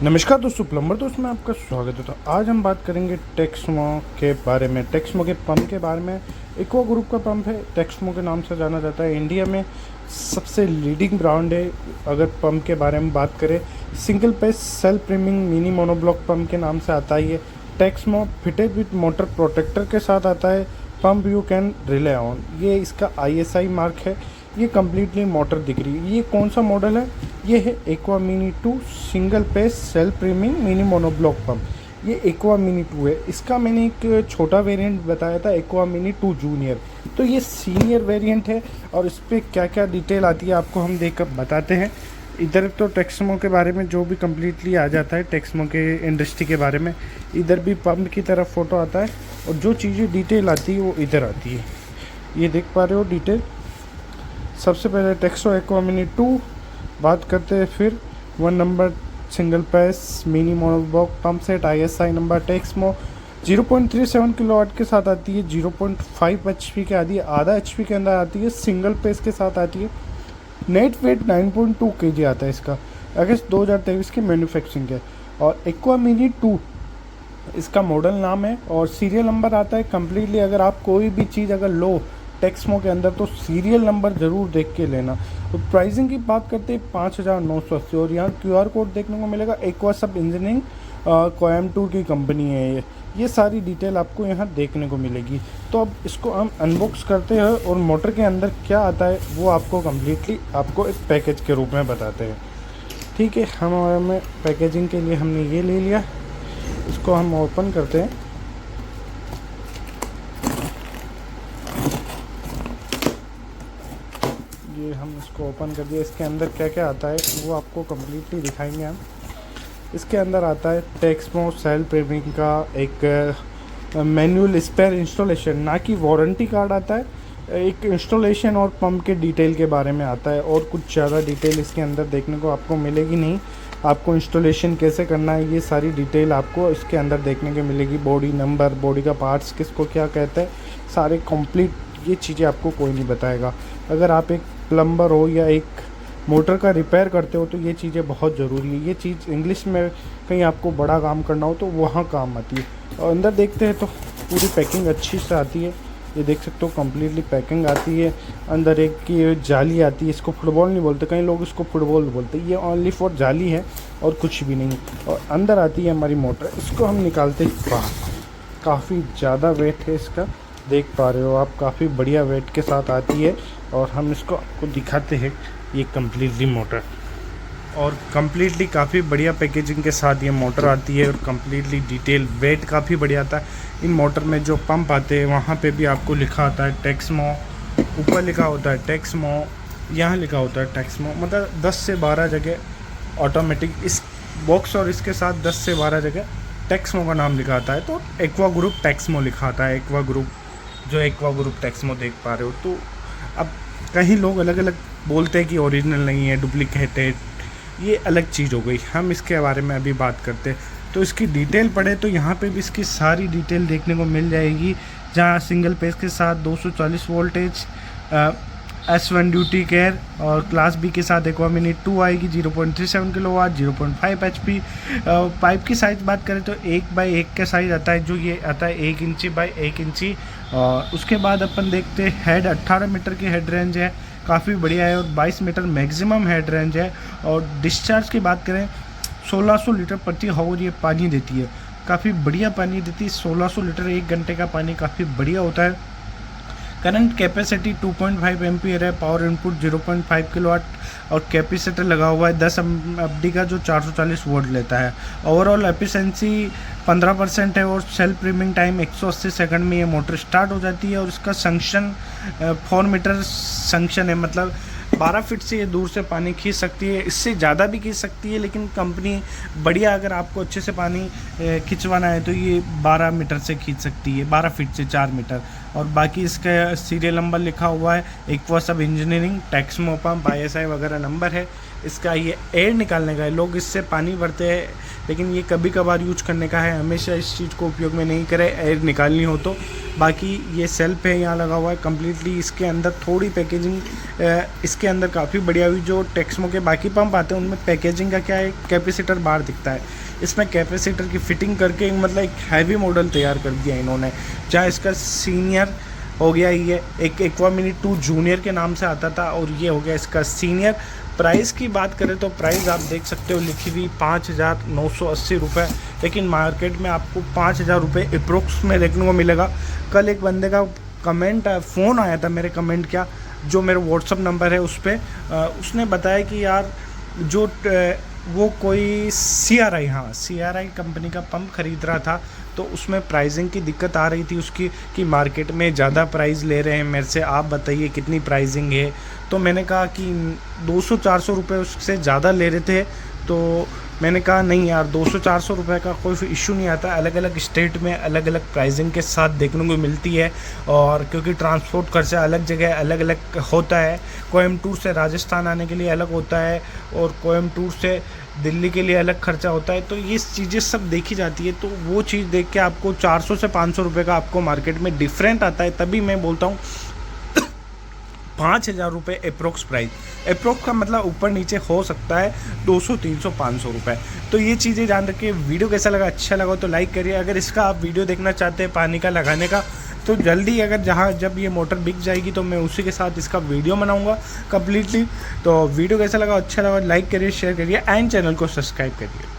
नमस्कार दोस्तों, प्लम्बर दोस्त में आपका स्वागत है। तो आज हम बात करेंगे टेक्समो के बारे में, टेक्समो के पंप के बारे में। एक्वा ग्रुप का पंप है, टेक्समो के नाम से जाना जाता है। इंडिया में सबसे लीडिंग ब्रांड है। अगर पंप के बारे में बात करें, single phase self priming mini monoblock pump के नाम से आता है ये। Texmo fitted with motor protector के साथ आता है। Pump you can rely on, ये इसका ISI मार्क है। ये कम्प्लीटली मोटर दिख रही है। ये कौन सा मॉडल है? ये है aqua mini 2 single phase self priming mini monoblock pump. ये एक्वा मिनी 2 है। इसका मैंने एक छोटा वेरिएंट बताया था, एक्वा मिनी 2 जूनियर। तो ये सीनियर वेरिएंट है और इस पर क्या क्या डिटेल आती है आपको हम देख कर बताते हैं। इधर तो टेक्समो के बारे में जो भी कम्प्लीटली आ जाता है, टेक्समो के इंडस्ट्री के बारे में। इधर भी पंप की तरफ फ़ोटो आता है और जो चीज़ें डिटेल आती है वो इधर आती है। ये देख पा रहे हो डिटेल। सबसे पहले टेक्सो एक्वा मिनी 2 बात करते हैं। फिर 1 number single phase mini monoblock pump set ISI number Texmo 0.37 kilowatt के साथ आती है। 0.5 HP के आती है, आधा HP के अंदर आती है। सिंगल पेज के साथ आती है। नेट वेट 9.2 kg आता है इसका। अगस्त 2023 की मैन्युफैक्चरिंग है। और एक्वा मिनी 2 इसका मॉडल नाम है और सीरियल नंबर आता है कम्प्लीटली। अगर आप कोई भी चीज़ अगर लो टेक्समो के अंदर तो सीरियल नंबर ज़रूर देख के लेना। तो प्राइसिंग की बात करते हैं 5,980 और यहाँ QR कोड देखने को मिलेगा। एक्वा सब इंजीनियरिंग कोयम्बटूर की कंपनी है ये सारी डिटेल आपको यहाँ देखने को मिलेगी। तो अब इसको हम अनबॉक्स करते हैं और मोटर के अंदर क्या आता है वो आपको कम्प्लीटली आपको एक पैकेज के रूप में बताते हैं। ठीक है, हमें पैकेजिंग के लिए हमने ये ले लिया। इसको हम ओपन करते हैं। ये हम इसको ओपन कर दिए। इसके अंदर क्या क्या आता है वो आपको कम्प्लीटली दिखाएंगे हम। इसके अंदर आता है टेक्समो सेल्फ प्रीमिंग का एक मैनुअल स्पेयर इंस्टॉलेशन, ना कि वारंटी कार्ड आता है। एक इंस्टॉलेशन और पंप के डिटेल के बारे में आता है और कुछ ज़्यादा डिटेल इसके अंदर देखने को आपको मिलेगी नहीं। आपको इंस्टॉलेशन कैसे करना है ये सारी डिटेल आपको इसके अंदर देखने को मिलेगी। बॉडी नंबर, बॉडी का पार्ट्स किसको क्या कहते हैं, सारे कंप्लीट ये चीज़ें आपको कोई नहीं बताएगा। अगर आप एक प्लम्बर हो या एक मोटर का रिपेयर करते हो तो ये चीज़ें बहुत ज़रूरी है। ये चीज़ इंग्लिश में कहीं आपको बड़ा काम करना हो तो वहाँ काम आती है। और अंदर देखते हैं तो पूरी पैकिंग अच्छी से आती है। ये देख सकते हो कम्प्लीटली पैकिंग आती है। अंदर एक की जाली आती है। इसको फुटबॉल नहीं बोलते, कई लोग इसको फुटबॉल बोलते। ये ओनली फॉर जाली है और कुछ भी नहीं। और अंदर आती है हमारी मोटर। इसको हम निकालते हैं बाहर। काफ़ी ज़्यादा वेट है इसका, देख पा रहे हो आप, काफ़ी बढ़िया वेट के साथ आती है। और हम इसको आपको दिखाते हैं ये कम्प्लीटली मोटर। और कम्प्लीटली काफ़ी बढ़िया पैकेजिंग के साथ ये मोटर आती है और कम्प्लीटली डिटेल वेट काफ़ी बढ़िया आता है। इन मोटर में जो पंप आते हैं वहाँ पे भी आपको लिखा होता है टेक्समो, ऊपर लिखा होता है टेक्समो, यहाँ लिखा होता है टेक्समो। मतलब 10 से 12 जगह ऑटोमेटिक इस बॉक्स और इसके साथ 10 से 12 जगह टेक्समो का नाम लिखा आता है। तो एक्वा ग्रुप टेक्समो लिखा आता है। एक्वा ग्रुप जो एक्वा ग्रुप टेक्समो देख पा रहे हो। तो अब कहीं लोग अलग अलग बोलते हैं कि ओरिजिनल नहीं है, डुप्लीकेट है, ये अलग चीज़ हो गई। हम इसके बारे में अभी बात करते हैं। तो इसकी डिटेल पढ़े तो यहाँ पे भी इसकी सारी डिटेल देखने को मिल जाएगी। जहाँ सिंगल पेज के साथ 240 वोल्टेज, S1 ड्यूटी केयर और क्लास B के साथ एक्वा मिनी 2 आएगी। 0.37 किलोवाट, 0.5 HP। पाइप की साइज़ बात करें तो 1x1 का साइज़ आता है, जो ये आता है 1 इंची बाई 1 इंची। उसके बाद अपन देखते हैं हेड 18 मीटर की हेड रेंज है, काफ़ी बढ़िया है। और 22 मीटर मैक्सिमम हेड रेंज है। और डिस्चार्ज की बात करें 1600 लीटर प्रति हावर ये पानी देती है। काफ़ी बढ़िया पानी देती है। 1600 लीटर 1 घंटे का पानी काफ़ी बढ़िया होता है। करंट कैपेसिटी 2.5 एम्पियर है। पावर इनपुट 0.5 किलोवाट और कैपेसिटर लगा हुआ है 10 FD का, जो 440 वोल्ट लेता है। ओवरऑल एफिशिएंसी 15% है और सेल्फ प्रीमिंग टाइम 180 सेकंड में ये मोटर स्टार्ट हो जाती है। और इसका संक्शन 4 मीटर संक्शन है, मतलब 12 फीट से ये दूर से पानी खींच सकती है। इससे ज़्यादा भी खींच सकती है, लेकिन कंपनी बढ़िया, अगर आपको अच्छे से पानी खिंचवाना है तो ये 12 मीटर से खींच सकती है, 12 फीट से 4 मीटर। और बाकी इसका सीरियल नंबर लिखा हुआ है, एक्वा सब इंजीनियरिंग टेक्समो पंप ISI वगैरह नंबर है। इसका ये एयर निकालने का है। लोग इससे पानी भरते हैं लेकिन ये कभी कभार यूज करने का है, हमेशा इस चीज़ को उपयोग में नहीं करें एयर निकालनी हो तो। बाकी ये सेल्फ है यहाँ लगा हुआ है कम्प्लीटली। इसके अंदर थोड़ी पैकेजिंग इसके अंदर काफ़ी बढ़िया हुई। जो टेक्समो के बाकी पंप आते हैं उनमें पैकेजिंग का क्या है, कैपेसिटर बाहर दिखता है, इसमें कैपेसिटर की फिटिंग करके मतलब एक हैवी मॉडल तैयार कर दिया इन्होंने। जहाँ इसका सीनियर हो गया, ये एक एक्वा मिनी 2 जूनियर के नाम से आता था और ये हो गया इसका सीनियर। प्राइस की बात करें तो प्राइस आप देख सकते हो लिखी हुई 5,980 रुपये, लेकिन मार्केट में आपको 5,000 रुपये अप्रोक्स में देखने को मिलेगा। कल एक बंदे का कमेंट फ़ोन आया था मेरे, कमेंट क्या जो मेरा व्हाट्सअप नंबर है उस पर, उसने बताया कि यार जो वो कोई CRI कंपनी का पंप ख़रीद रहा था, तो उसमें प्राइसिंग की दिक्कत आ रही थी उसकी कि मार्केट में ज़्यादा प्राइस ले रहे हैं मेरे से, आप बताइए कितनी प्राइसिंग है। तो मैंने कहा कि 200-400 रुपये उससे ज़्यादा ले रहे थे। तो मैंने कहा नहीं यार, 200-400 रुपये का कोई इशू नहीं आता। अलग अलग स्टेट में अलग अलग प्राइसिंग के साथ देखने को मिलती है, और क्योंकि ट्रांसपोर्ट खर्चा अलग जगह अलग अलग होता है। कोयम्बटूर से राजस्थान आने के लिए अलग होता है और कोयम्बटूर से दिल्ली के लिए अलग खर्चा होता है। तो ये चीज़ें सब देखी जाती है। तो वो चीज़ देख के आपको 400 से 500 रुपये का आपको मार्केट में डिफरेंट आता है। तभी मैं बोलता हूँ 5,000 रुपये अप्रोक्स प्राइस। अप्रोक्स का मतलब ऊपर नीचे हो सकता है 200, 300, 500 रुपये। तो ये चीज़ें जान रखिए। वीडियो कैसा लगा, अच्छा लगा तो लाइक करिए। अगर इसका आप वीडियो देखना चाहते हैं पानी का लगाने का, तो जल्दी अगर जब ये मोटर बिक जाएगी तो मैं उसी के साथ इसका वीडियो बनाऊंगा कम्प्लीटली। तो वीडियो कैसा लगा, अच्छा लगा लाइक करिए, शेयर करिए एंड चैनल को सब्सक्राइब करिए।